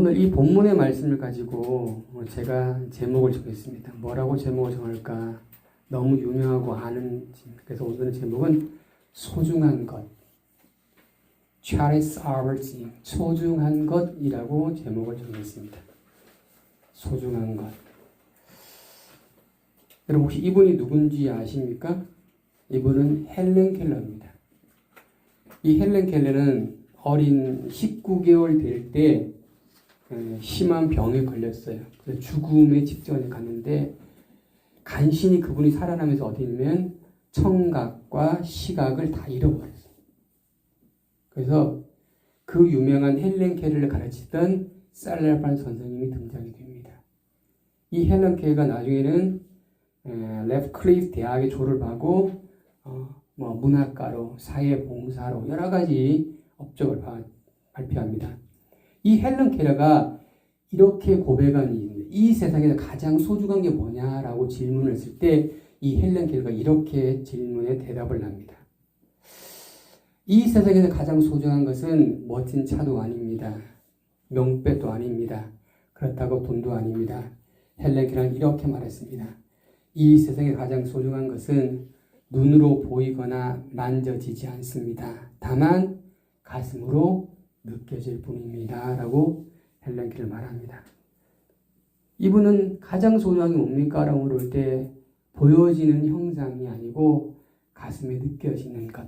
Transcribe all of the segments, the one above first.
오늘 이 본문의 말씀을 가지고 제가 제목을 정했습니다. 뭐라고 제목을 정할까? 너무 유명하고 아는, 그래서 오늘의 제목은 소중한 것. Cherish our thing. 소중한 것이라고 제목을 정했습니다. 소중한 것. 여러분 혹시 이분이 누군지 아십니까? 이분은 헬렌 켈러입니다. 이 헬렌 켈러는 어린 19개월 될 때 심한 병에 걸렸어요. 그래서 죽음의 직전에 갔는데 간신히 그분이 살아나면서 어디 있냐면 청각과 시각을 다 잃어버렸어요. 그래서 그 유명한 헬렌 켈러를 가르치던 살라반 선생님이 등장이 됩니다. 이 헬렌 켈러가 나중에는 레프클리프 대학에 졸업을 하고 문학가로, 사회봉사로 여러 가지 업적을 발표합니다. 이 헬렌 켈러가 이렇게 고백한 이유입니다. 이 세상에서 가장 소중한 게 뭐냐라고 질문을 했을 때 이 헬렌 켈러가 이렇게 질문에 대답을 합니다. 이 세상에서 가장 소중한 것은 멋진 차도 아닙니다. 명패도 아닙니다. 그렇다고 돈도 아닙니다. 헬렌 켈러는 이렇게 말했습니다. 이 세상에 가장 소중한 것은 눈으로 보이거나 만져지지 않습니다. 다만 가슴으로 느껴질 뿐입니다. 라고 헬렌 켈러 말합니다. 이분은 가장 소중한 게 뭡니까? 라고 물을 때 보여지는 형상이 아니고 가슴에 느껴지는 것.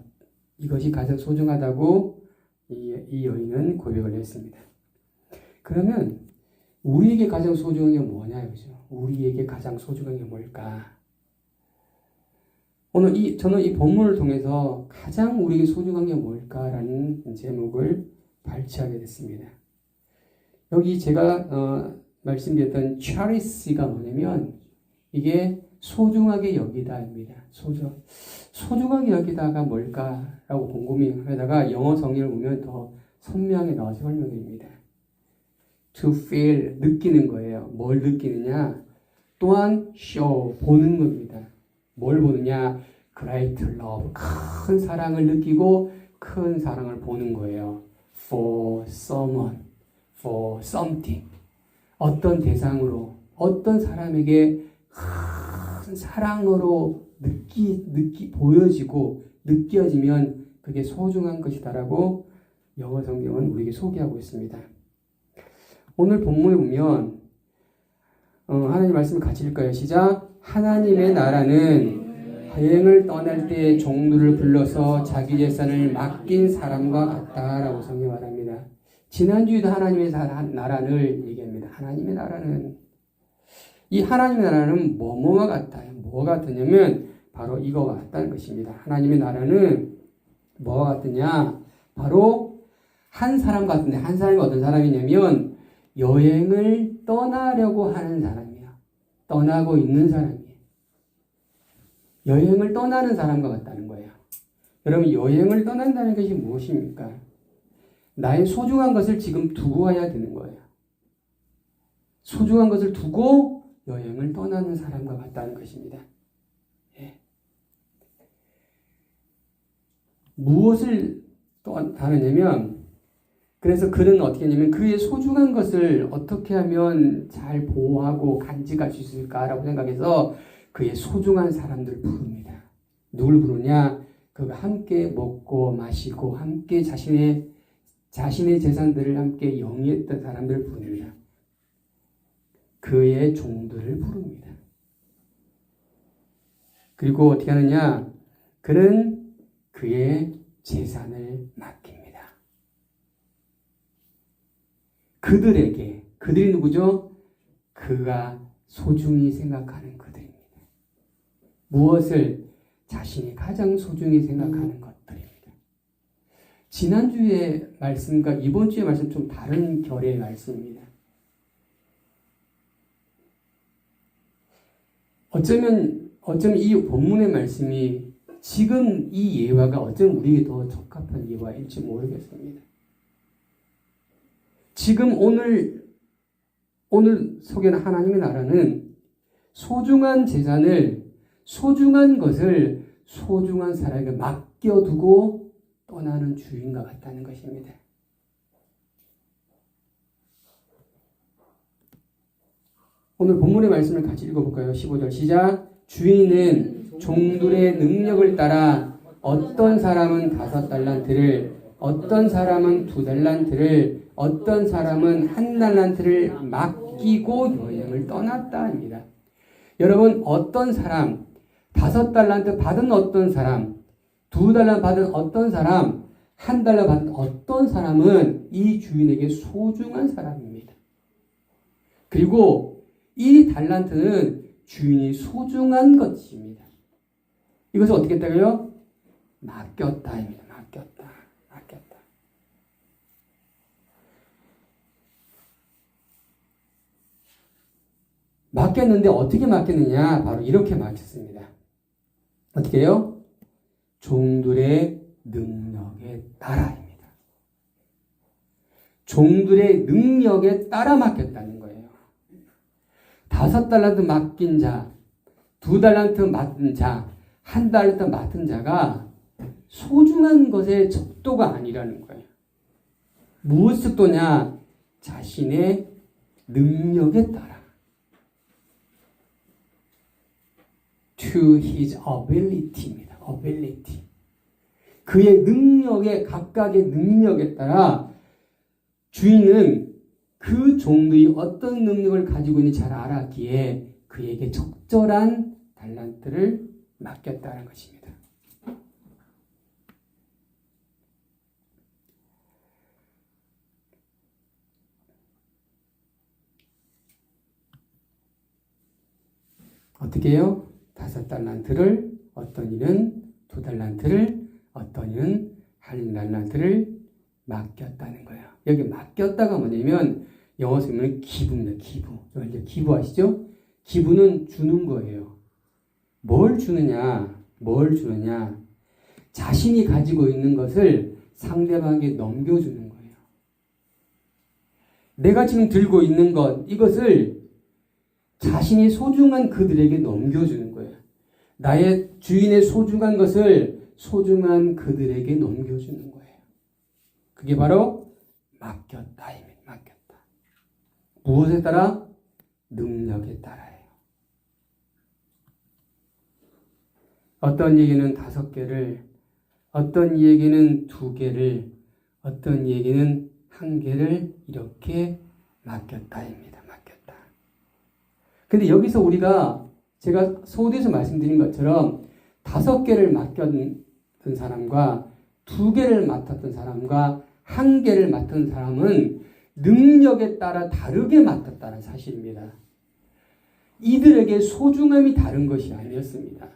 이것이 가장 소중하다고 이 여인은 고백을 했습니다. 그러면 우리에게 가장 소중한 게 뭐냐? 그죠? 우리에게 가장 소중한 게 뭘까? 오늘 저는 이 본문을 통해서 가장 우리에게 소중한 게 뭘까라는 제목을 발췌하게 됐습니다. 여기 제가 말씀드렸던 cherish가 뭐냐면 이게 소중하게 여기다입니다. 소중하게 여기다가 뭘까라고 궁금해하다가 영어 성경을 보면 더 선명하게 나와서 설명드립니다. To feel, 느끼는 거예요. 뭘 느끼느냐? 또한 show, 보는 겁니다. 뭘 보느냐? Great love, 큰 사랑을 느끼고 큰 사랑을 보는 거예요. For someone, for something. 어떤 대상으로, 어떤 사람에게 큰 사랑으로 보여지고 느껴지면 그게 소중한 것이다라고 영어 성경은 우리에게 소개하고 있습니다. 오늘 본문에 보면 하나님 말씀을 같이 읽을까요? 시작. 하나님의 나라는 여행을 떠날 때 종들을 불러서 자기 재산을 맡긴 사람과 같다라고 성경이 말합니다. 지난주에도 하나님의 나라를 얘기합니다. 하나님의 나라는 이 하나님의 나라는 뭐뭐와 같아요. 뭐가 같으냐면 바로 이거와 같다는 것입니다. 하나님의 나라는 뭐가 같으냐? 바로 한 사람 같은데 한 사람이 어떤 사람이냐면 여행을 떠나려고 하는 사람이에요. 떠나고 있는 사람이에요. 여행을 떠나는 사람과 같다는 거예요. 여러분 여행을 떠난다는 것이 무엇입니까? 나의 소중한 것을 지금 두고 와야 되는 거예요. 소중한 것을 두고 여행을 떠나는 사람과 같다는 것입니다. 예. 무엇을 다르냐면 그래서 그는 어떻게 했냐면 그의 소중한 것을 어떻게 하면 잘 보호하고 간직할 수 있을까라고 생각해서 그의 소중한 사람들을 부릅니다. 누굴 부르냐? 그가 함께 먹고 마시고 함께 자신의 재산들을 함께 영위했던 사람들을 부릅니다. 그의 종들을 부릅니다. 그리고 어떻게 하느냐? 그는 그의 재산을 맡깁니다. 그들이 누구죠? 그가 소중히 생각하는 그들입니다. 무엇을? 자신이 가장 소중히 생각하는 것들입니다. 지난주의 말씀과 이번 주의 말씀 좀 다른 결의 말씀입니다. 어쩌면 이 본문의 말씀이 지금 이 예화가 어쩌면 우리에게 더 적합한 예화일지 모르겠습니다. 지금 오늘 소개하는 하나님의 나라는 소중한 재산을, 소중한 것을 소중한 사람에게 맡겨두고 떠나는 주인과 같다는 것입니다. 오늘 본문의 말씀을 같이 읽어볼까요? 15절 시작. 주인은 종들의 능력을 따라 어떤 사람은 5달란트를, 어떤 사람은 2달란트를, 어떤 사람은 1달란트를 맡기고 여행을 떠났다 합니다. 여러분, 어떤 사람, 5달란트 받은 어떤 사람, 2달란트 받은 어떤 사람, 1달란트 받은 어떤 사람은 이 주인에게 소중한 사람입니다. 그리고 이 달란트는 주인이 소중한 것입니다. 이것을 어떻게 했다고요? 맡겼다입니다. 맡겼다. 맡겼는데 어떻게 맡겼느냐? 바로 이렇게 맡겼습니다. 어떻게 해요? 종들의 능력에 따라입니다. 종들의 능력에 따라 맡겼다는 거예요. 5달란트 맡긴 자, 2달란트 맡은 자, 1달란트 맡은 자가 소중한 것의 척도가 아니라는 거예요. 무엇 척도냐? 자신의 능력에 따라. To his ability입니다. ability. 그의 능력에, 각각의 능력에 따라 주인은 그 종들이 어떤 능력을 가지고 있는지 잘 알았기에 그에게 적절한 달란트를 맡겼다는 것입니다. 어떻게 해요? 5달란트를, 어떤 이는 2달란트를, 어떤 이는 1달란트를 맡겼다는 거예요. 여기 맡겼다가 뭐냐면 영어 쓰면 기부입니다. 기부. 이제 기부하시죠? 기부는 주는 거예요. 뭘 주느냐? 자신이 가지고 있는 것을 상대방에게 넘겨주는 거예요. 내가 지금 들고 있는 것, 이것을 자신이 소중한 그들에게 넘겨주는 거예요. 나의 주인의 소중한 것을 소중한 그들에게 넘겨주는 거예요. 그게 바로 맡겼다입니다. 맡겼다. 무엇에 따라? 능력에 따라요. 어떤 이에게는 5개를, 어떤 이에게는 2개를, 어떤 이에게는 1개를 이렇게 맡겼다입니다. 맡겼다. 근데 여기서 우리가 제가 소두에서 말씀드린 것처럼 5개를 맡겼던 사람과 2개를 맡았던 사람과 1개를 맡은 사람은 능력에 따라 다르게 맡았다는 사실입니다. 이들에게 소중함이 다른 것이 아니었습니다.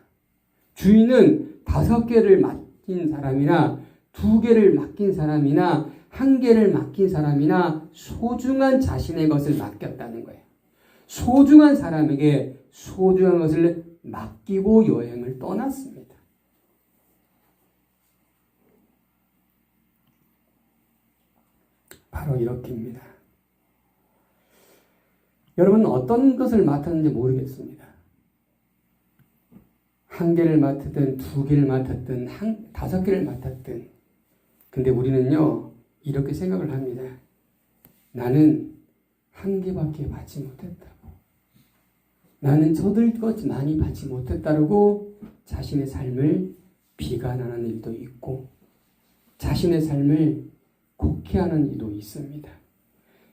주인은 5개를 맡긴 사람이나 2개를 맡긴 사람이나 1개를 맡긴 사람이나 소중한 자신의 것을 맡겼다는 거예요. 소중한 사람에게 소중한 것을 맡기고 여행을 떠났습니다. 바로 이렇게입니다. 여러분은 어떤 것을 맡았는지 모르겠습니다. 1개를 맡았든 2개를 맡았든 5개를 맡았든, 근데 우리는요 이렇게 생각을 합니다. 나는 1개밖에 받지 못했다고, 나는 저들 것 많이 받지 못했다고 자신의 삶을 비관하는 일도 있고 자신의 삶을 곡해하는 일도 있습니다.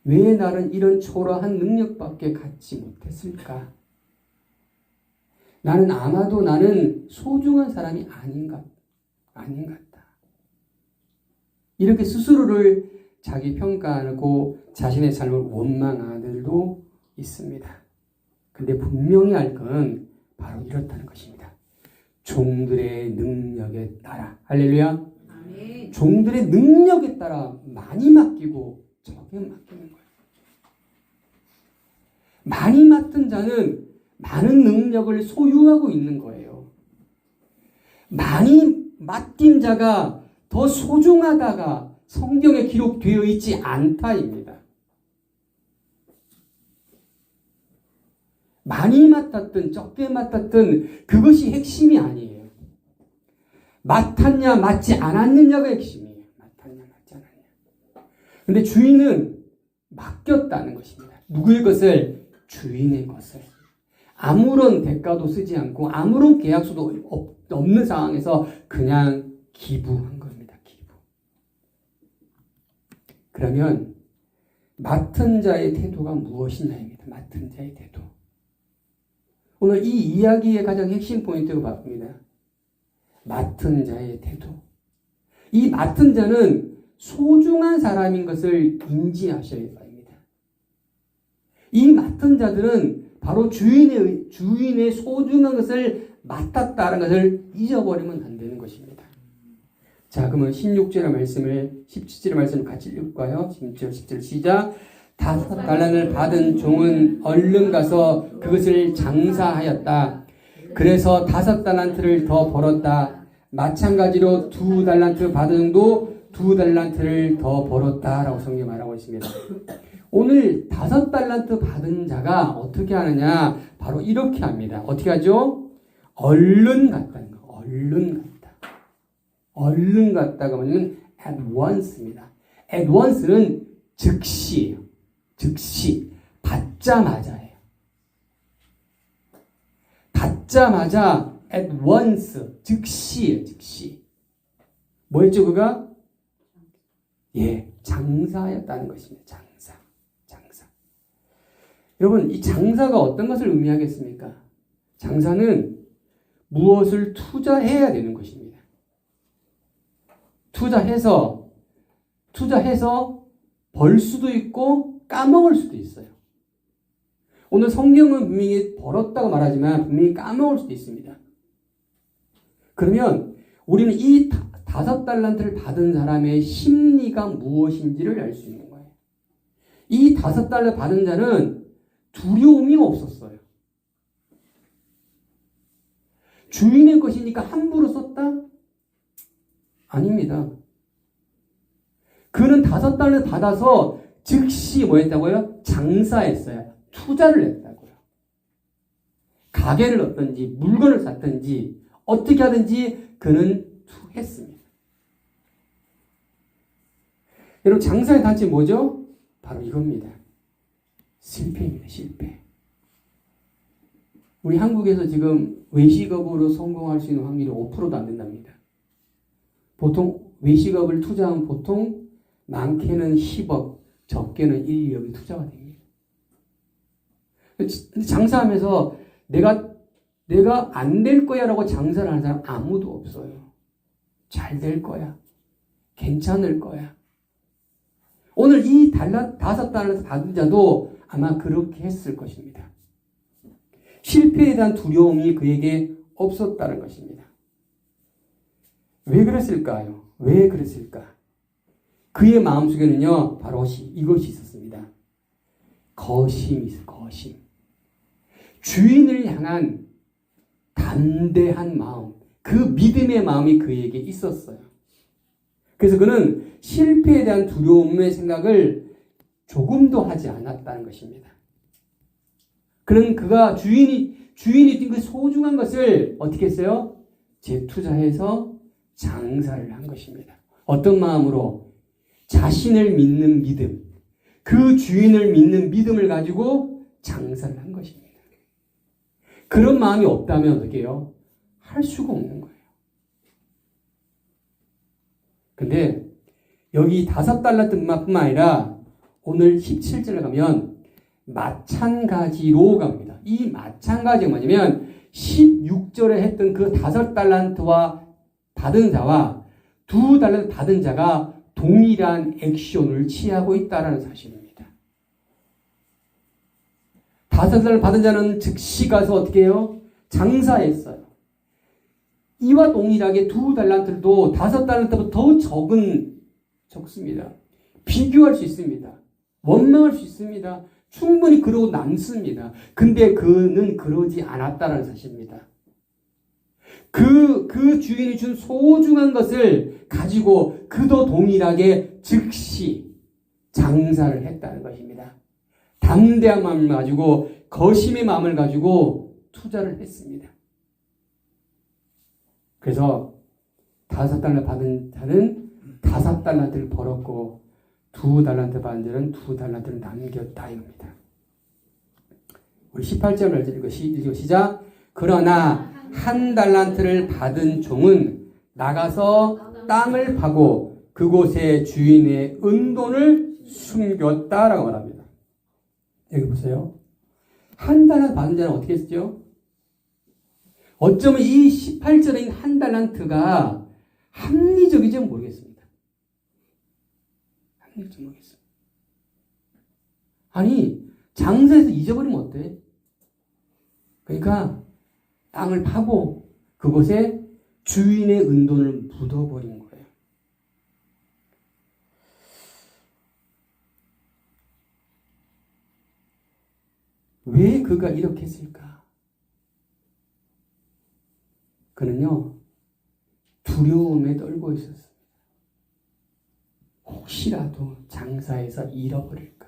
왜 나는 이런 초라한 능력밖에 갖지 못했을까? 아마도 나는 소중한 사람이 아닌 것 같다. 이렇게 스스로를 자기 평가하고 자신의 삶을 원망하는 들도 있습니다. 근데 분명히 알 건 바로 이렇다는 것입니다. 종들의 능력에 따라, 할렐루야. 아멘. 종들의 능력에 따라 많이 맡기고 적게 맡기는 거예요. 많이 맡은 자는 많은 능력을 소유하고 있는 거예요. 많이 맡긴 자가 더 소중하다가 성경에 기록되어 있지 않다입니다. 많이 맡았든 적게 맡았든 그것이 핵심이 아니에요. 맡았냐 맡지 않았느냐가 핵심이에요. 맡았냐 맡지 않았냐. 근데 주인은 맡겼다는 것입니다. 누구의 것을? 주인의 것을 아무런 대가도 쓰지 않고 아무런 계약서도 없는 상황에서 그냥 기부한 겁니다. 기부. 그러면 맡은 자의 태도가 무엇이냐입니다. 맡은 자의 태도. 오늘 이 이야기의 가장 핵심 포인트가 바쁩니다. 맡은 자의 태도. 이 맡은 자는 소중한 사람인 것을 인지하셔야 합니다. 이 맡은 자들은 바로 주인의 소중한 것을 맡았다는 것을 잊어버리면 안 되는 것입니다. 자, 그러면 16절의 말씀을 17절의 말씀을 같이 읽을까요? 16절 시작. 5달란트를 받은 종은 얼른 가서 그것을 장사하였다. 그래서 5달란트를 더 벌었다. 마찬가지로 2달란트 받은 종도 2달란트를 더 벌었다라고 성경이 말하고 있습니다. 오늘 5달란트 받은 자가 어떻게 하느냐? 바로 이렇게 합니다. 어떻게 하죠? 얼른 갔다는 거. 얼른 갔다. 얼른 갔다가 뭐냐면 at once입니다. at once는 즉시예요. 즉시. 받자마자예요. 받자마자 at once. 즉시예요. 즉시. 뭐였죠 그가? 예, 장사였다는 것입니다. 장사. 여러분, 이 장사가 어떤 것을 의미하겠습니까? 장사는 무엇을 투자해야 되는 것입니다. 투자해서 벌 수도 있고 까먹을 수도 있어요. 오늘 성경은 분명히 벌었다고 말하지만 분명히 까먹을 수도 있습니다. 그러면 우리는 이 5달란트를 받은 사람의 심리가 무엇인지를 알 수 있는 거예요. 이 5달러 받은 자는 두려움이 없었어요. 주인의 것이니까 함부로 썼다? 아닙니다. 그는 5달러 받아서 즉시 뭐 했다고요? 장사했어요. 투자를 했다고요. 가게를 얻든지 물건을 샀든지 어떻게 하든지 그는 했습니다. 여러분, 장사의 단체 뭐죠? 바로 이겁니다. 실패입니다. 실패. 우리 한국에서 지금 외식업으로 성공할 수 있는 확률이 5%도 안 된답니다. 보통 외식업을 투자하면 보통 많게는 10억, 적게는 1, 2억이 투자가 됩니다. 장사하면서 내가 안 될 거야 라고 장사를 하는 사람 아무도 없어요. 잘 될 거야. 괜찮을 거야. 오늘 이 5달러 받은 자도 아마 그렇게 했을 것입니다. 실패에 대한 두려움이 그에게 없었다는 것입니다. 왜 그랬을까요? 왜 그랬을까? 그의 마음속에는요, 바로 이것이 있었습니다. 거심이 있어요. 거심. 주인을 향한 담대한 마음, 그 믿음의 마음이 그에게 있었어요. 그래서 그는 실패에 대한 두려움의 생각을 조금도 하지 않았다는 것입니다. 그는 그가 주인이 준 그 소중한 것을 어떻게 했어요? 재투자해서 장사를 한 것입니다. 어떤 마음으로? 자신을 믿는 믿음, 그 주인을 믿는 믿음을 가지고 장사를 한 것입니다. 그런 마음이 없다면 어떻게 해요? 할 수가 없는 거예요. 근데 여기 5달러뿐만 아니라 오늘 17절에 가면 마찬가지로 갑니다. 이 마찬가지가 뭐냐면 16절에 했던 그 5달란트와 받은 자와 2달란트 받은 자가 동일한 액션을 취하고 있다는 사실입니다. 5달란트 받은 자는 즉시 가서 어떻게 해요? 장사했어요. 이와 동일하게 2달란트도 5달란트보다 더 적습니다. 비교할 수 있습니다. 원망할 수 있습니다. 충분히 그러고 남습니다. 근데 그는 그러지 않았다는 사실입니다. 그 주인이 준 소중한 것을 가지고 그도 동일하게 즉시 장사를 했다는 것입니다. 담대한 마음을 가지고 거심의 마음을 가지고 투자를 했습니다. 그래서 5달러 받은 자는 5달란트를 벌었고 2달란트 받은 자는 2달란트를 남겼다 이겁니다. 우리 18절을 읽어 시작. 그러나 한 달란트를 받은 종은 나가서 땅을 파고 그곳에 주인의 은돈을 숨겼다라고 말합니다. 여기 보세요. 한 달란트 받은 자는 어떻게 했죠? 어쩌면 이 18절인 한 달란트가 합리적이지 모르겠습니다. 합리적이지 모르겠습니다. 아니, 장사에서 잊어버리면 어때? 그러니까 땅을 파고 그곳에 주인의 은돈을 묻어버린 거예요. 왜 그가 이렇게 했을까? 그는요, 두려움에 떨고 있었습니다. 혹시라도 장사에서 잃어버릴까?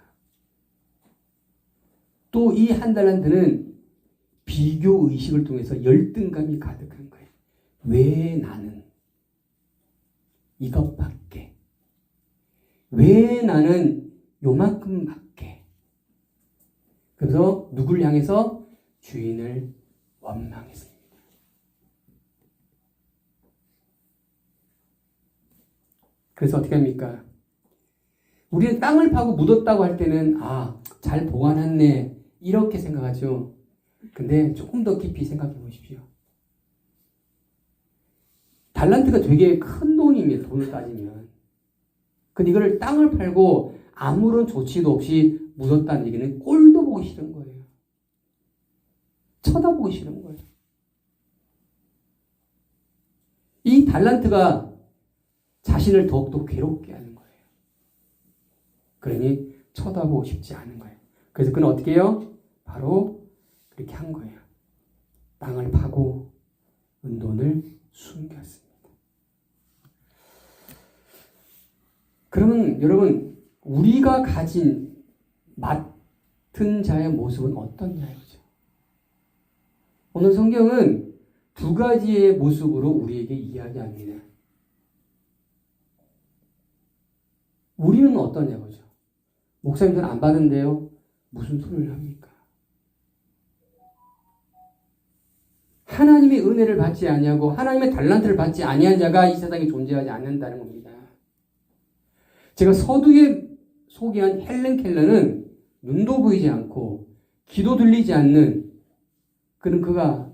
또 이 한 달란트는 비교 의식을 통해서 열등감이 가득한 거예요. 왜 나는 이것밖에? 왜 나는 요만큼밖에? 그래서 누굴 향해서? 주인을 원망했습니다. 그래서 어떻게 합니까? 우리는 땅을 파고 묻었다고 할 때는 잘 보관했네 이렇게 생각하죠. 근데 조금 더 깊이 생각해 보십시오. 달란트가 되게 큰 돈입니다. 돈을 따지면. 근데 이거를 땅을 팔고 아무런 조치도 없이 묻었다는 얘기는 꼴도 보기 싫은 거예요. 쳐다보기 싫은 거예요. 이 달란트가 자신을 더욱더 괴롭게 하는 거예요. 그러니 쳐다보고 싶지 않은 거예요. 그래서 그는 어떻게 해요? 바로 그렇게 한 거예요. 땅을 파고 은돈을 숨겼습니다. 그러면 여러분, 우리가 가진 맡은 자의 모습은 어떻냐 이거죠. 오늘 성경은 두 가지의 모습으로 우리에게 이야기합니다. 우리는 어떠냐고죠. 목사님 돈 안 받은데요. 무슨 소리를 합니까? 하나님의 은혜를 받지 아니하고 하나님의 달란트를 받지 아니한 자가 이 세상에 존재하지 않는다는 겁니다. 제가 서두에 소개한 헬렌 켈러는 눈도 보이지 않고 귀도 들리지 않는 그가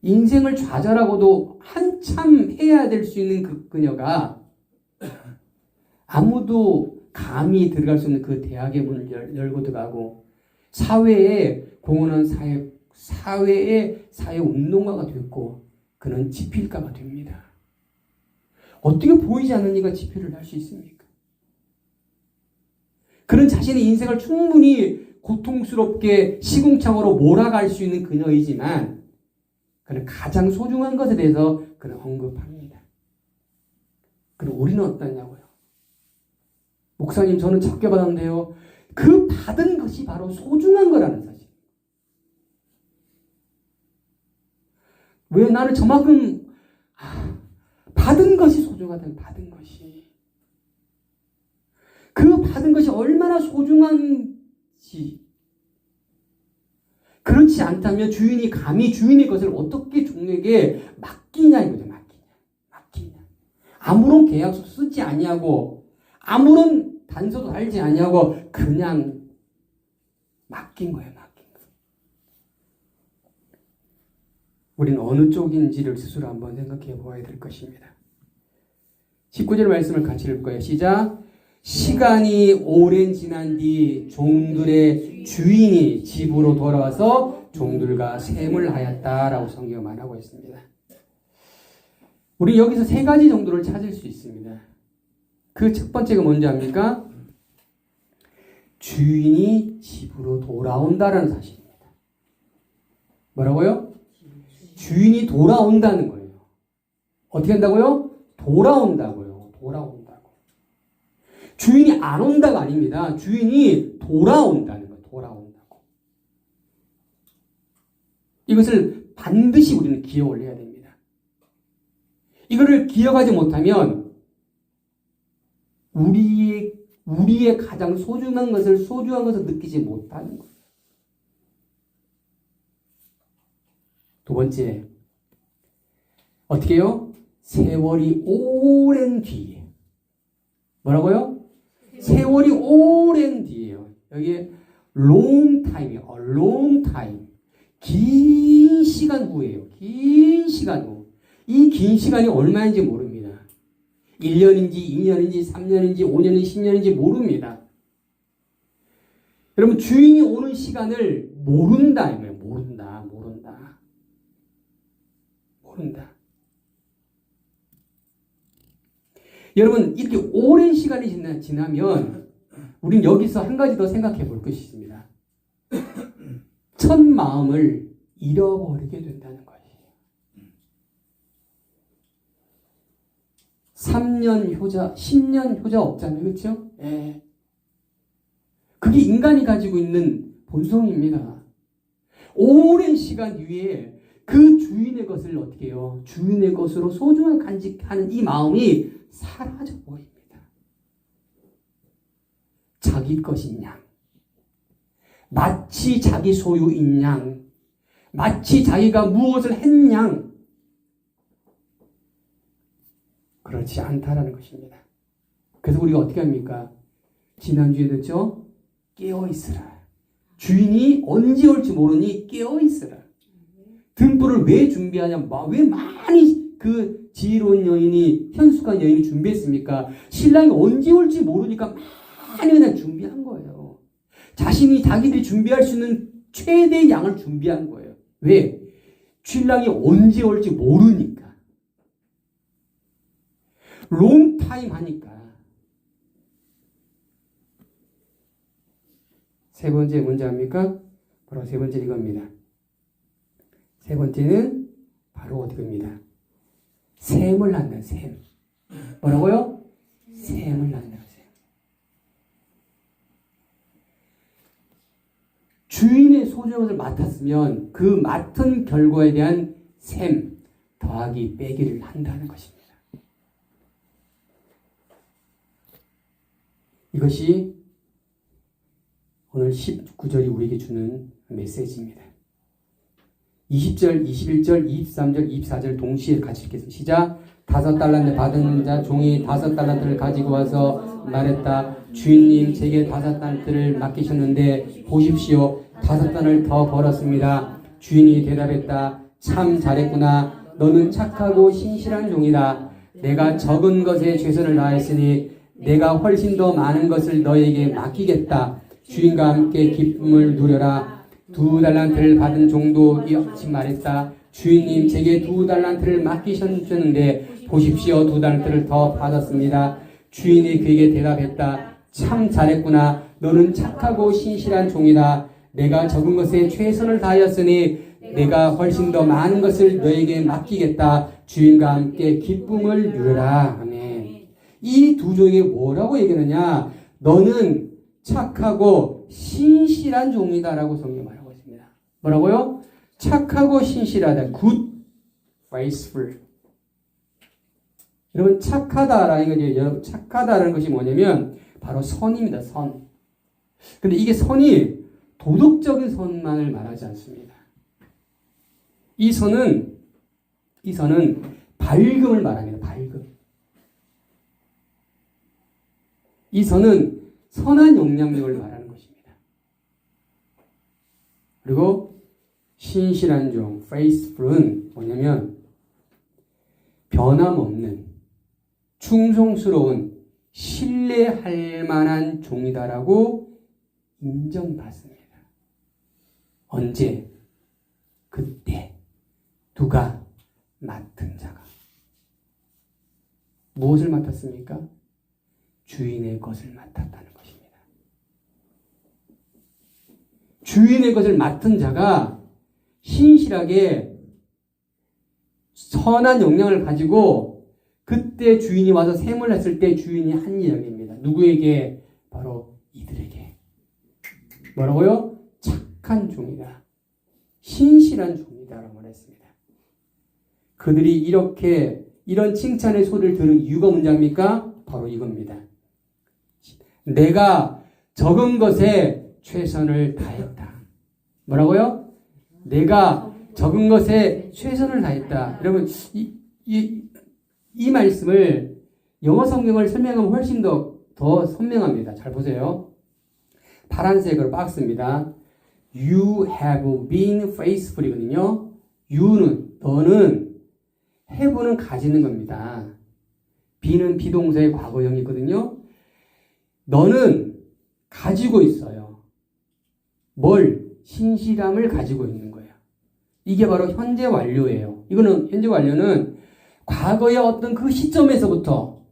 인생을 좌절하고도 한참 해야 될 수 있는 그녀가 아무도 감히 들어갈 수 없는 그 대학의 문을 열고 들어가고 사회에 공헌한 사회의 사회운동가가 됐고 그는 집필가가 됩니다. 어떻게 보이지 않는 이가 집필을 할 수 있습니까? 그는 자신의 인생을 충분히 고통스럽게 시궁창으로 몰아갈 수 있는 그녀이지만 그는 가장 소중한 것에 대해서 그는 언급합니다. 그럼 우리는 어떠냐고요? 목사님 저는 적게 받았는데요. 그 받은 것이 바로 소중한 거라는 사실. 왜 나는 저만큼 받은 것이 소중하다는 받은 것이. 그 받은 것이 얼마나 소중한지. 그렇지 않다면 주인이 감히 주인의 것을 어떻게 종에게 맡기냐 이거죠. 맡기냐. 아무런 계약서 쓰지 아니하고 아무런 단서도 달지 아니하고 그냥 맡긴 거예요. 맡긴 거. 우리는 어느 쪽인지를 스스로 한번 생각해 보아야 될 것입니다. 19절 말씀을 같이 읽을 거예요. 시작. 시간이 오랜 지난 뒤 종들의 주인이 집으로 돌아와서 종들과 셈을 하였다라고 성경은 말하고 있습니다. 우리 여기서 세 가지 정도를 찾을 수 있습니다. 그 첫 번째가 뭔지 압니까? 주인이 집으로 돌아온다라는 사실입니다. 뭐라고요? 주인이 돌아온다는 거예요. 어떻게 한다고요? 돌아온다고요. 돌아온다고. 주인이 안 온다가 아닙니다. 주인이 돌아온다는 거예요. 돌아온다고. 이것을 반드시 우리는 기억을 해야 됩니다. 이거를 기억하지 못하면 우리의 가장 소중한 것을 느끼지 못하는 거예요. 두 번째, 어떻게 해요? 세월이 오랜 뒤에. 뭐라고요? 세월이 오랜 뒤에요. 여기에 long time이에요. long time. 긴 시간 후예요. 긴 시간 후. 이 긴 시간이 얼마인지 모릅니다. 1년인지 2년인지 3년인지 5년인지 10년인지 모릅니다. 여러분 주인이 오는 시간을 모른다. 모른다. 여러분 이렇게 오랜 시간이 지나면 우린 여기서 한 가지 더 생각해 볼 것이 있습니다. 첫 마음을 잃어버리게 된다는 것이에요. 3년 효자, 10년 효자 없잖아요. 그렇죠? 예. 그게 인간이 가지고 있는 본성입니다. 오랜 시간 뒤에 그 주인의 것을 어떻게 해요? 주인의 것으로 소중하게 간직하는 이 마음이 사라져 버립니다. 자기 것인 양. 마치 자기 소유인 양. 마치 자기가 무엇을 했는 양. 그렇지 않다라는 것입니다. 그래서 우리가 어떻게 합니까? 지난주에 듣죠? 깨어있으라. 주인이 언제 올지 모르니 깨어있으라. 등불을 왜 준비하냐? 왜 많이 그 지혜로운 여인이, 현숙한 여인이 준비했습니까? 신랑이 언제 올지 모르니까 많이 그냥 준비한 거예요. 자기들이 준비할 수 있는 최대의 양을 준비한 거예요. 왜? 신랑이 언제 올지 모르니까. 롱타임 하니까. 세 번째 뭔지 압니까? 바로 세 번째 이겁니다. 세 번째는 바로 어디입니다? 샘을 낳는 샘. 뭐라고요? 샘을 낳는 샘. 주인의 소중한 것을 맡았으면 그 맡은 결과에 대한 샘, 더하기 빼기를 한다는 것입니다. 이것이 오늘 19절이 우리에게 주는 메시지입니다. 20절, 21절, 23절, 24절 동시에 같이 읽겠습니다. 시작. 5달란트 받은 자 종이 5달란트를 가지고 와서 말했다. 주인님 제게 5달란트를 맡기셨는데 보십시오. 5달란트를 더 벌었습니다. 주인이 대답했다. 참 잘했구나. 너는 착하고 신실한 종이다. 내가 적은 것에 최선을 다했으니 내가 훨씬 더 많은 것을 너에게 맡기겠다. 주인과 함께 기쁨을 누려라. 2달란트를 받은 종도 이같이 말했다. 주인님 제게 2달란트를 맡기셨는데 보십시오. 2달란트를 더 받았습니다. 주인이 그에게 대답했다. 참 잘했구나. 너는 착하고 신실한 종이다. 내가 적은 것에 최선을 다하였으니 내가 훨씬 더 많은 것을 너에게 맡기겠다. 주인과 함께 기쁨을 누려라. 아멘. 이 두 종에게 뭐라고 얘기하느냐? 너는 착하고 신실한 종이다라고 성경이 말하고 있습니다. 뭐라고요? 착하고 신실하다. good, faithful. 여러분 착하다라는 것이, 여러분 착하다라는 것이 뭐냐면 바로 선입니다. 선. 근데 이게 선이 도덕적인 선만을 말하지 않습니다. 이 선은 밝음을 말합니다. 밝음. 이 선은 선한 영향력을 말하는 것입니다. 그리고 신실한 종, faithful은 뭐냐면 변함없는 충성스러운 신뢰할 만한 종이다라고 인정받습니다. 언제? 그때 누가 맡은 자가. 무엇을 맡았습니까? 주인의 것을 맡았다는 것입니다. 주인의 것을 맡은 자가 신실하게 선한 역량을 가지고 그때 주인이 와서 셈을 했을 때 주인이 한 이야기입니다. 누구에게? 바로 이들에게. 뭐라고요? 착한 종이다. 신실한 종이다라고 말했습니다. 그들이 이런 칭찬의 소리를 들은 이유가 뭔지 압니까? 바로 이겁니다. 내가 적은 것에 최선을 다했다. 뭐라고요? 내가 적은 것에 최선을 다했다. 여러분, 이 말씀을 영어 성경을 설명하면 훨씬 더 선명합니다. 잘 보세요. 파란색으로 박스입니다. You have been faithful이거든요. 너는 have는 가지는 겁니다. be는 비동사의 과거형이거든요. 너는 가지고 있어요. 뭘? 신실함을 가지고 있는 거예요. 이게 바로 현재 완료예요. 이거는 현재 완료는 과거의 어떤 그 시점에서부터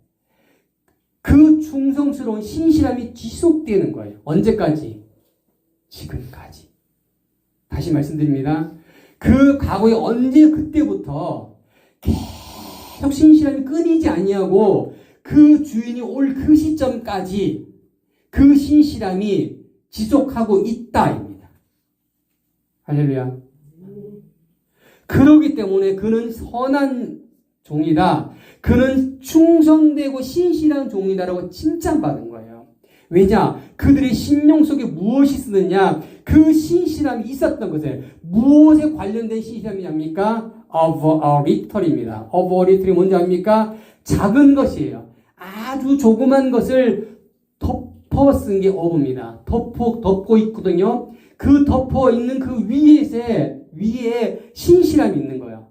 그 충성스러운 신실함이 지속되는 거예요. 언제까지? 지금까지. 다시 말씀드립니다. 그 과거에 언제 그때부터 계속 신실함이 끊이지 아니하고 그 주인이 올 그 시점까지 그 신실함이 지속하고 있다입니다. 할렐루야. 그러기 때문에 그는 선한 종이다. 그는 충성되고 신실한 종이다라고 칭찬받은 거예요. 왜냐? 그들의 심령 속에 무엇이 쓰느냐? 그 신실함이 있었던 것에 무엇에 관련된 신실함이냐입니까? Of a little입니다. Of a little이 뭔지 압니까? 작은 것이에요. 아주 조그만 것을 덮어 쓴 게 of입니다. 덮고 있거든요. 그 덮어 있는 그 위에 신실함이 있는 거예요.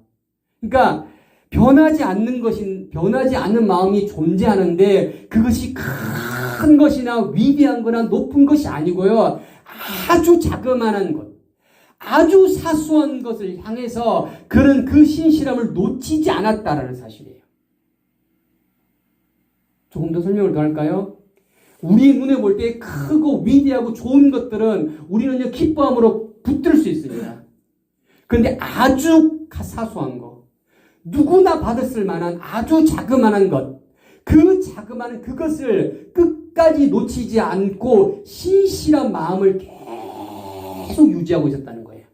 그러니까 변하지 않는 마음이 존재하는데 그것이 큰 것이나 위대한 거나 높은 것이 아니고요. 아주 자그마한 것, 아주 사소한 것을 향해서 그는 그 신실함을 놓치지 않았다라는 사실이에요. 조금 더 설명을 더 할까요? 우리 눈에 볼 때 크고 위대하고 좋은 것들은 우리는 기뻐함으로 붙들 수 있습니다. 그런데 아주 사소한 것, 누구나 받았을 만한 아주 자그마한 것, 그 자그마한 그것을 끝까지 놓치지 않고 신실한 마음을 계속 유지하고 있었다는 거예요.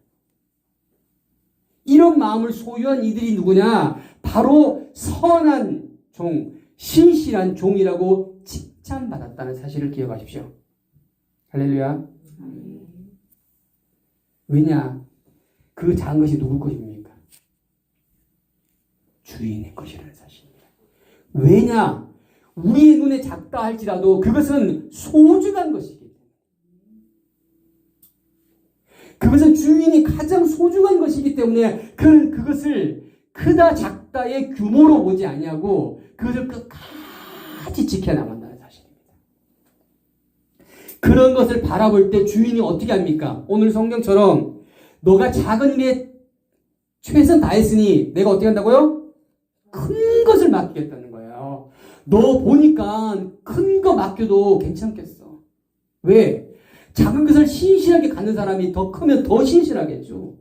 이런 마음을 소유한 이들이 누구냐? 바로 선한 종, 신실한 종이라고 칭찬받았다는 사실을 기억하십시오. 할렐루야. 왜냐? 그 작은 것이 누구 것입니까? 주인의 것이라는 사실입니다. 왜냐? 우리의 눈에 작다 할지라도 그것은 소중한 것이기 때문에. 그것은 주인이 가장 소중한 것이기 때문에 그는 그것을 크다 작다의 규모로 보지 아니하고 그것을 끝까지 지켜나간다는 사실입니다. 그런 것을 바라볼 때 주인이 어떻게 합니까? 오늘 성경처럼 너가 작은 일에 최선 다했으니 내가 어떻게 한다고요? 큰 것을 맡기겠다는 거예요. 너 보니까 큰 거 맡겨도 괜찮겠어. 왜? 작은 것을 신실하게 갖는 사람이 더 크면 더 신실하겠죠.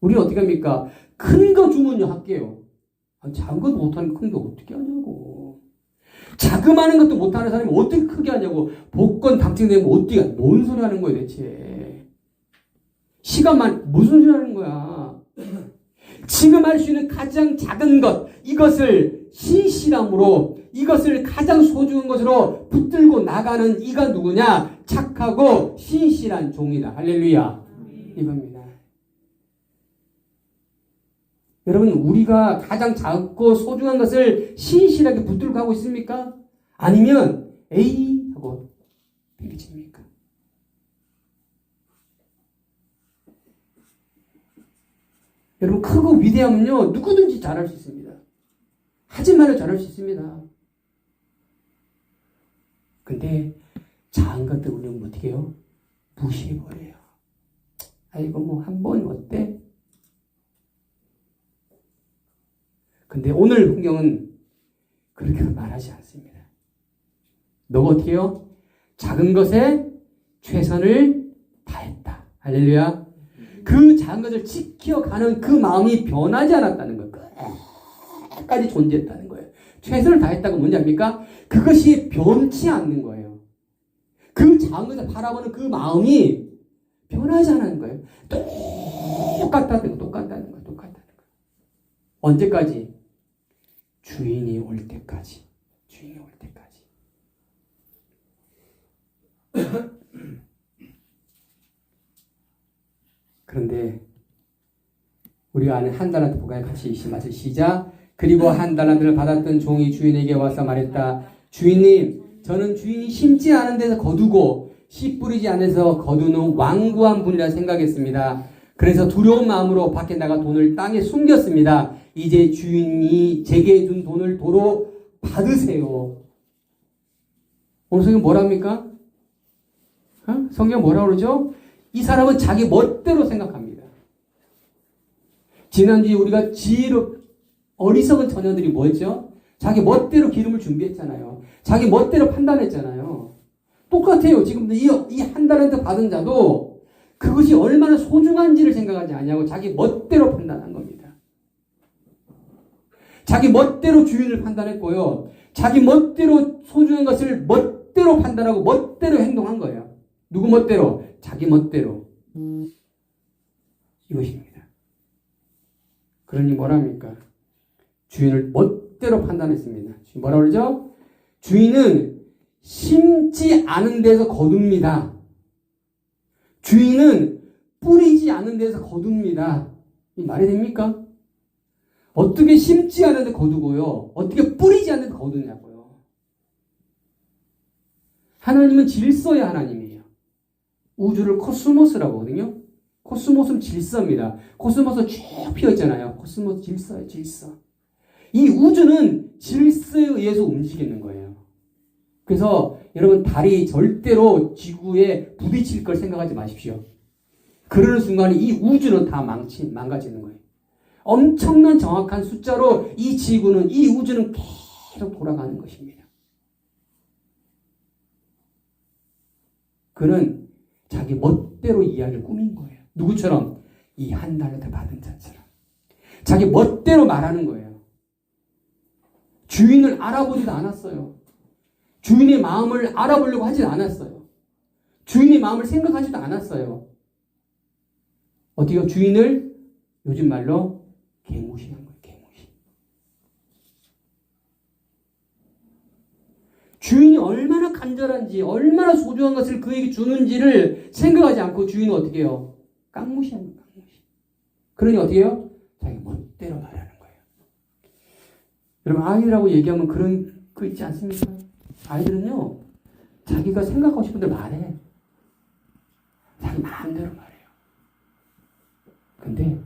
우리 어떻게 합니까? 큰 거 주면요 할게요. 작은 것도 못하는 큰 거 어떻게 하냐고. 자그마한 것도 못하는 사람이 어떻게 크게 하냐고. 복권 당첨되면 어떻게 하냐. 뭔 소리 하는 거예요 대체. 시간만 무슨 소리 하는 거야. 지금 할 수 있는 가장 작은 것, 이것을 신실함으로, 이것을 가장 소중한 것으로 붙들고 나가는 이가 누구냐? 착하고 신실한 종이다. 할렐루야. 이겁니다. 여러분, 우리가 가장 작고 소중한 것을 신실하게 붙들고 가고 있습니까? 아니면 에이 하고 빌리칩니까? 여러분, 크고 위대하면요 누구든지 잘할 수 있습니다. 하지만은 잘할 수 있습니다. 근데 작은 것들 우리는 어떻게 해요? 무시해버려요. 아이고 뭐 한 번 어때? 근데 오늘 성경은 그렇게 말하지 않습니다. 너가 어떻게 해요? 작은 것에 최선을 다했다. 할렐루야. 그 작은 것을 지켜가는 그 마음이 변하지 않았다는 거예요. 끝까지 존재했다는 거예요. 최선을 다했다고 뭔지 압니까? 그것이 변치 않는 거예요. 그 작은 것을 바라보는 그 마음이 변하지 않는 거예요. 똑같다는 거예요. 언제까지? 주인이 올 때까지. 주인이 올 때까지. 그런데 우리가 아는 한 달란트 부가에 같이 맞을 시작. 그리고 한 달란트를 받았던 종이 주인에게 와서 말했다. 주인님, 저는 주인이 심지 않은 데서 거두고 씨 뿌리지 않은 데서 거두는 완고한 분이라 생각했습니다. 그래서 두려운 마음으로 밖에 나가 돈을 땅에 숨겼습니다. 이제 주인이 제게 준 돈을 도로 받으세요. 오늘 성경 뭐랍니까? 성경 뭐라 그러죠? 이 사람은 자기 멋대로 생각합니다. 지난주에 우리가 어리석은 처녀들이 뭐였죠? 자기 멋대로 기름을 준비했잖아요. 자기 멋대로 판단했잖아요. 똑같아요. 지금 이 한 달란트 받은 자도 그것이 얼마나 소중한지를 생각하지 않냐고 자기 멋대로 판단한 겁니다. 자기 멋대로 주인을 판단했고요. 자기 멋대로 소중한 것을 멋대로 판단하고 멋대로 행동한 거예요. 누구 멋대로? 자기 멋대로. 이것입니다. 그러니 뭐랍니까? 주인을 멋대로 판단했습니다. 뭐라 그러죠? 주인은 심지 않은 데서 거둡니다. 주인은 뿌리지 않은 데서 거둡니다. 이 말이 됩니까? 어떻게 심지 않은 데 거두고요? 어떻게 뿌리지 않는 데 거두냐고요? 하나님은 질서의 하나님이에요. 우주를 코스모스라고 하거든요. 코스모스는 질서입니다. 코스모스 쭉 피어있잖아요. 코스모스 질서예요, 질서. 이 우주는 질서에 의해서 움직이는 거예요. 그래서 여러분 달이 절대로 지구에 부딪힐 걸 생각하지 마십시오. 그러는 순간에 이 우주는 다 망가지는 거예요. 엄청난 정확한 숫자로 이 지구는, 이 우주는 계속 돌아가는 것입니다. 그는 자기 멋대로 이야기를 꾸민 거예요. 누구처럼? 이 한 달란트 받은 자처럼. 자기 멋대로 말하는 거예요. 주인을 알아보지도 않았어요. 주인의 마음을 알아보려고 하지도 않았어요. 주인의 마음을 생각하지도 않았어요. 어떻게요? 주인을 요즘 말로 개무시한 거예요. 개무시. 주인이 얼마나 간절한지, 얼마나 소중한 것을 그에게 주는지를 생각하지 않고 주인은 어떻게 해요? 깡무시한 거예요. 깡무시. 그러니 어떻게 해요? 자기 멋대로 말하는 거예요. 여러분, 아이들하고 얘기하면 그런 거 있지 않습니까? 아이들은요, 자기가 생각하고 싶은 대로 말해. 자기 마음대로 말해요. 근데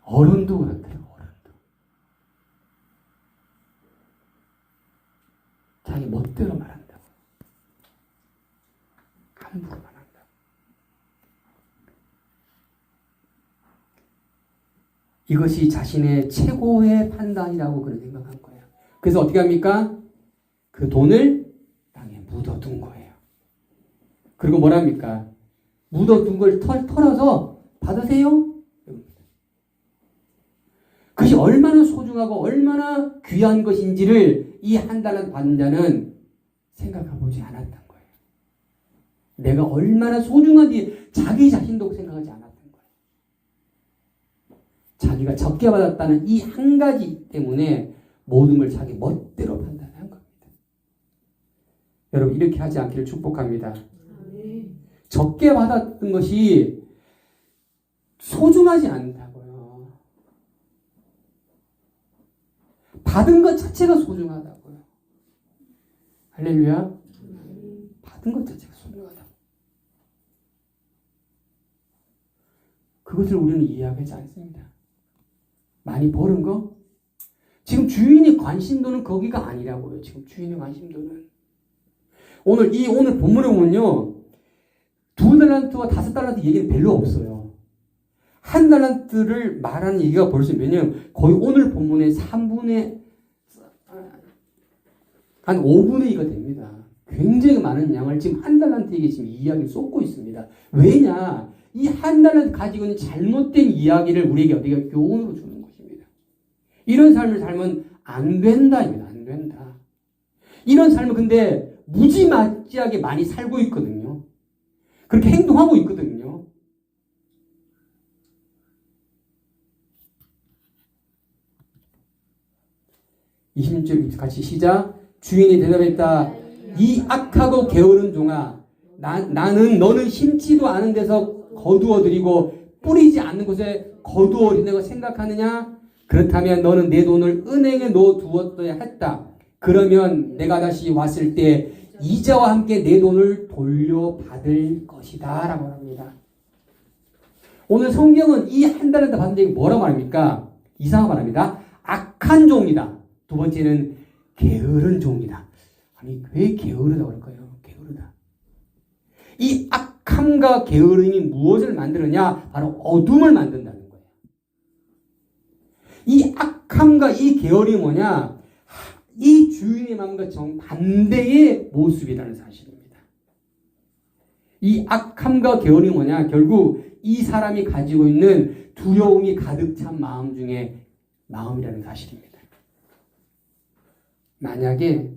어른도 그렇대요. 어른도. 자기 멋대로 말한다고. 함부로 말한다고. 이것이 자신의 최고의 판단이라고 그런 생각한 거예요. 그래서 어떻게 합니까? 그 돈을 땅에 묻어둔 거예요. 그리고 뭐랍니까? 묻어둔 걸 털어서 받으세요. 그것이 얼마나 소중하고 얼마나 귀한 것인지를 이 한 달란트 받은 자는 생각해보지 않았던 거예요. 내가 얼마나 소중한지 자기 자신도 생각하지 않았던 거예요. 자기가 적게 받았다는 이 한 가지 때문에 모든 걸 자기 멋대로 판단한 겁니다. 여러분, 이렇게 하지 않기를 축복합니다. 적게 받았던 것이 소중하지 않다고요. 받은 것 자체가 소중하다고요. 할렐루야. 받은 것 자체가 소중하다고. 그것을 우리는 이해하지 않습니다. 많이 버는 거? 지금 주인의 관심도는 거기가 아니라고요. 지금 주인의 관심도는. 오늘 본문에 보면요. 2달란트와 5달란트 얘기는 별로 없어요. 1달란트를 말하는 얘기가 벌써 왜냐면 거의 오늘 본문의 3분의 한 5분의 2가 됩니다. 굉장히 많은 양을 지금 1달란트에게 지금 이야기를 쏟고 있습니다. 왜냐? 이 1달란트 가지고 있는 잘못된 이야기를 우리에게 어디가 교훈으로 주는 것입니다. 이런 삶을 살면 안 된다입니다. 안 된다. 이런 삶을 근데 무지막지하게 많이 살고 있거든요. 그렇게 행동하고 있거든요. (20절) 같이 시작. 주인이 대답했다. 이 악하고 게으른 종아, 너는 심지도 않은 데서 거두어들이고 뿌리지 않는 곳에 거두어린다고 생각하느냐? 그렇다면 너는 내 돈을 은행에 넣어두었어야 했다. 그러면 내가 다시 왔을 때 이자와 함께 내 돈을 돌려받을 것이다 라고 합니다. 오늘 성경은 이 한 달란트 받은 적이 뭐라고 말합니까? 이상한 말합니다. 악한 종이다. 두 번째는 게으른 종이다. 아니 왜 게으르다고 할까요? 게으르다. 이 악함과 게으름이 무엇을 만드느냐? 바로 어둠을 만든다는 거예요. 이 악함과 이 게으름이 뭐냐? 이 주인의 마음과 정반대의 모습이라는 사실입니다. 이 악함과 게으름이 뭐냐? 결국 이 사람이 가지고 있는 두려움이 가득 찬 마음 중에 마음이라는 사실입니다. 만약에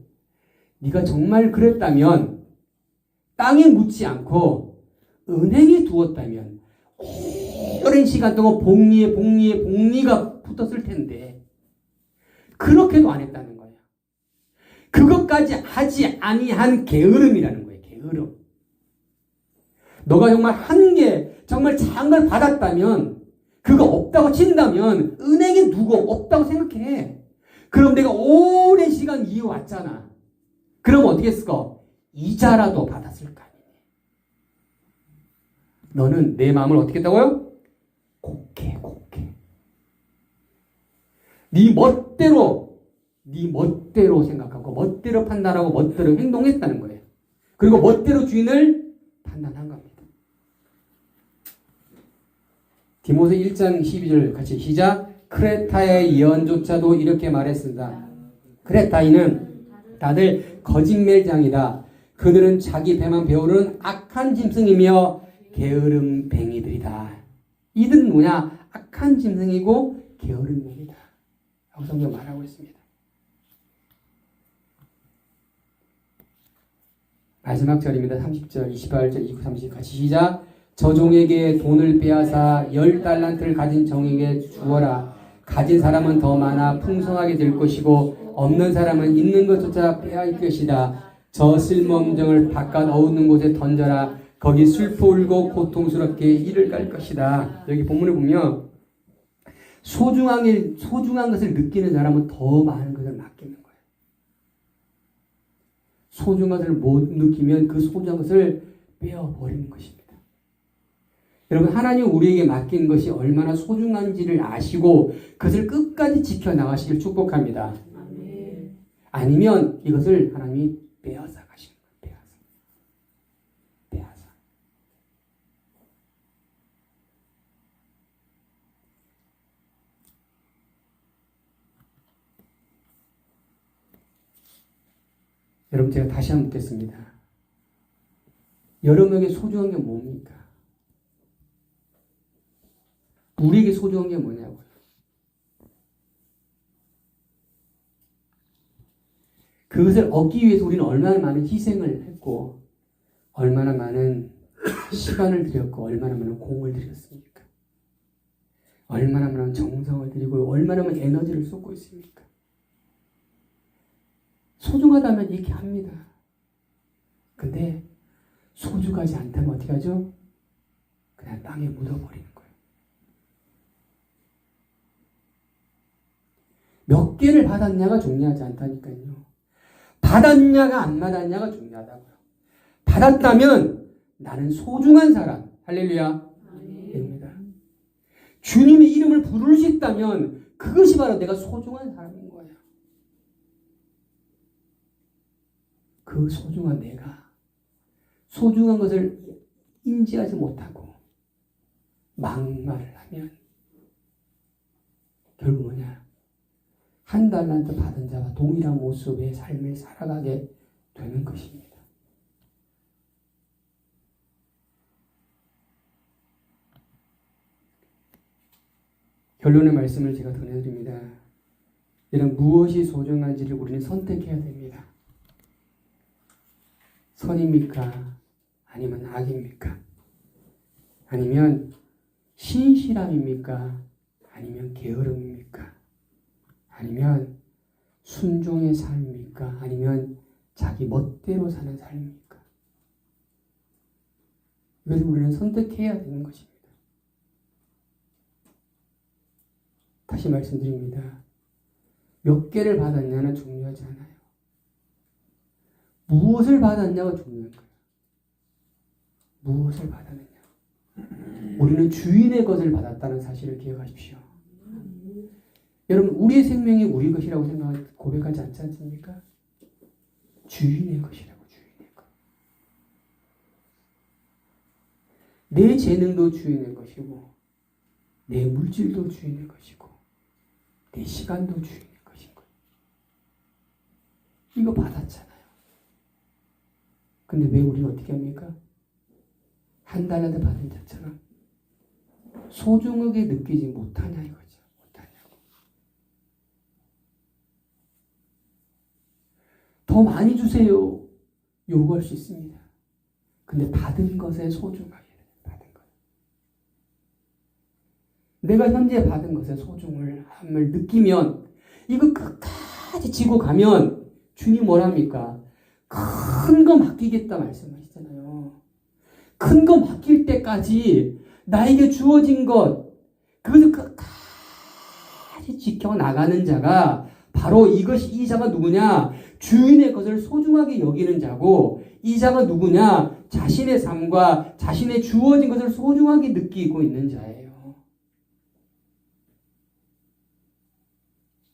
네가 정말 그랬다면 땅에 묻지 않고 은행에 두었다면 오랜 시간 동안 복리가 붙었을 텐데 그렇게도 안 했다는 거예요. 그것까지 하지 아니한 게으름이라는 거예요. 게으름. 너가 정말 정말 작은 걸 받았다면 그거 없다고 친다면 은행에 두고 없다고 생각해. 그럼 내가 오랜 시간 이어왔잖아. 그럼 어떻게 했을까? 이자라도 받았을 거 아니니. 너는 내 마음을 어떻게 했다고요? 곱게. 네 멋대로 생각하고 멋대로 판단하고 멋대로 행동했다는 거예요. 그리고 멋대로 주인을 판단한 겁니다. 디모데 1장 12절 같이 시작. 크레타의 예언조차도 이렇게 말했습니다. 크레타인은 다들 거짓말장이다. 그들은 자기 배만 배우는 악한 짐승이며 게으름뱅이들이다. 이들은 뭐냐? 악한 짐승이고 게으름뱅이다. 라고 성경 말하고 있습니다. 마지막 절입니다. 30절, 28절, 29, 30 같이 시작. 저 종에게 돈을 빼앗아 10달란트를 가진 종에게 주어라. 가진 사람은 더 많아 풍성하게 될 것이고 없는 사람은 있는 것조차 빼앗을 것이다. 저 쓸모없는 종을 바깥 어두운 곳에 던져라. 거기 슬퍼 울고 고통스럽게 이를 갈 것이다. 여기 본문을 보면 소중한 것을 느끼는 사람은 더 많은 것을 맡기는 거예요. 소중한 것을 못 느끼면 그 소중한 것을 빼어버리는 것입니다. 여러분, 하나님 우리에게 맡긴 것이 얼마나 소중한지를 아시고 그것을 끝까지 지켜나가시길 축복합니다. 아니면 이것을 하나님이 빼앗아 가시는 거예요. 빼앗아. 여러분, 제가 다시 한번 묻겠습니다. 여러분에게 소중한 게 뭡니까? 우리에게 소중한 게 뭐냐고요? 그것을 얻기 위해서 우리는 얼마나 많은 희생을 했고 얼마나 많은 시간을 들였고 얼마나 많은 공을 들였습니까? 얼마나 많은 정성을 들이고 얼마나 많은 에너지를 쏟고 있습니까? 소중하다면 이렇게 합니다. 근데 소중하지 않다면 어떻게 하죠? 그냥 땅에 묻어버리는 거예요. 몇 개를 받았냐가 중요하지 않다니까요. 받았냐가 안 받았냐가 중요하다고요. 받았다면 나는 소중한 사람, 할렐루야, 됩니다. 주님의 이름을 부를 수 있다면 그것이 바로 내가 소중한 사람인 거예요. 그 소중한 내가 소중한 것을 인지하지 못하고 막말을 하면 결국 뭐냐? 한 달란트 받은 자와 동일한 모습의 삶을 살아가게 되는 것입니다. 결론의 말씀을 제가 전해드립니다. 이런 무엇이 소중한지를 우리는 선택해야 됩니다. 선입니까? 아니면 악입니까? 아니면 신실함입니까? 아니면 게으름입니까? 아니면 순종의 삶입니까? 아니면 자기 멋대로 사는 삶입니까? 이것을 우리는 선택해야 되는 것입니다. 다시 말씀드립니다. 몇 개를 받았냐는 중요하지 않아요. 무엇을 받았냐가 중요한 거예요. 무엇을 받았느냐. 우리는 주인의 것을 받았다는 사실을 기억하십시오. 여러분, 우리의 생명이 우리 것이라고 고백하지 않지 않습니까? 주인의 것이라고, 주인의 것. 내 재능도 주인의 것이고, 내 물질도 주인의 것이고, 내 시간도 주인의 것인 거예요. 이거 받았잖아요. 근데 왜 우리는 어떻게 합니까? 한 달러도 받은 자처럼 소중하게 느끼지 못하냐 이거죠. 못하냐고. 더 많이 주세요. 요구할 수 있습니다. 근데 받은 것에 소중하게 받은 것. 내가 현재 받은 것에 소중함을 느끼면 이거 끝까지 지고 가면 주님 뭐랍니까? 큰 거 맡기겠다 말씀하시잖아요. 큰 거 맡길 때까지 나에게 주어진 것, 그것을 끝까지 지켜나가는 자가 바로 이 자가 누구냐? 주인의 것을 소중하게 여기는 자고, 이 자가 누구냐? 자신의 삶과 자신의 주어진 것을 소중하게 느끼고 있는 자예요.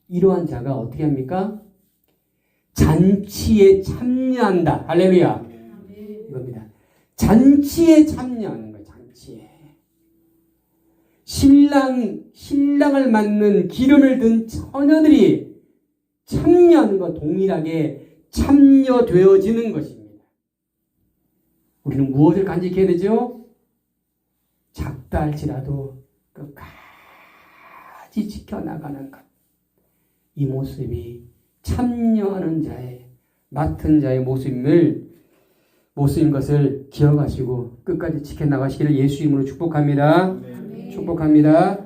이러한 자가 어떻게 합니까? 잔치에 참여한다. 할렐루야. 이겁니다. 잔치에 참여하는 거예요. 잔치에. 신랑을 맞는 기름을 든 처녀들이 참여하는 것과 동일하게 참여되어지는 것입니다. 우리는 무엇을 간직해야 되죠? 작다 할지라도 끝까지 지켜나가는 것. 이 모습이 참여하는 자의, 맡은 자의 모습인 것을 기억하시고 끝까지 지켜나가시기를 예수 이름으로 축복합니다. 네. 축복합니다.